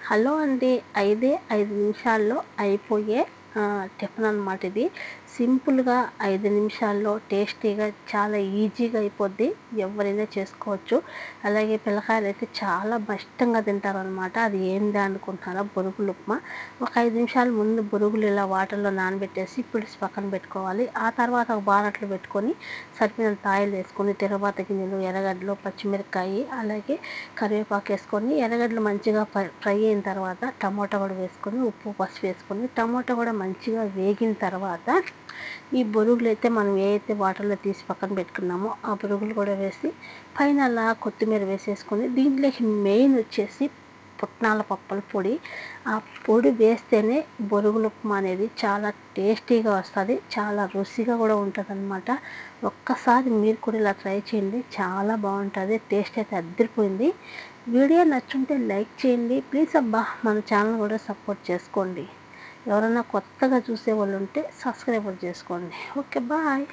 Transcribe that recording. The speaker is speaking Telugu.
హలో అండి. 5 నిమిషాల్లో అయిపోయే టిఫిన్ అనమాట ఇది. సింపుల్‌గా 5 నిమిషాల్లో టేస్టీగా చాలా ఈజీగా అయిపోద్ది. ఎవరైనా చేసుకోవచ్చు. అలాగే పిల్లకాయలైతే చాలా ఇష్టంగా తింటారనమాట. అది ఏందా అనుకుంటున్నారా? బొరుగులు ఉప్మా. ఒక 5 నిమిషాల ముందు బొరుగులు ఇలా వాటర్‌లో నానబెట్టేసి పులిసి పక్కన పెట్టుకోవాలి. ఆ తర్వాత ఒక బానట్లో పెట్టుకొని సరిపోయినంత ఆయిల్ వేసుకొని, తిరగబాత గింజలు, ఎర్రగడ్డలు, పచ్చిమిరపకాయి అలాగే కరివేపాకు వేసుకొని ఎర్రగడ్డలు మంచిగా ఫ్రై అయిన తర్వాత టమోటా కూడా వేసుకొని ఉప్పు పసుపు వేసుకొని టమోటా కూడా మంచిగా వేగిన తర్వాత ఈ బొరుగులు అయితే మనం ఏదైతే వాటర్లో తీసి పక్కన పెట్టుకున్నామో ఆ బొరుగులు కూడా వేసి పైన అలా కొత్తిమీర వేసేసుకొని దీంట్లోకి మెయిన్ వచ్చేసి పుట్నాల పప్పుల పొడి. ఆ పొడి వేస్తేనే బొరుగుల ఉప్మా అనేది చాలా టేస్టీగా వస్తుంది, చాలా రుచిగా కూడా ఉంటుందన్నమాట. ఒక్కసారి మీరు కూడా ఇలా ట్రై చేయండి, చాలా బాగుంటుంది. టేస్ట్ అయితే అదిరిపోయింది. వీడియో నచ్చుంటే లైక్ చేయండి ప్లీజ్. అబ్బా, మన ఛానల్ కూడా సపోర్ట్ చేసుకోండి. ఎవరైనా కొత్తగా చూసే వాళ్ళు ఉంటే సబ్స్క్రైబ్ చేసుకోండి. Okay, bye.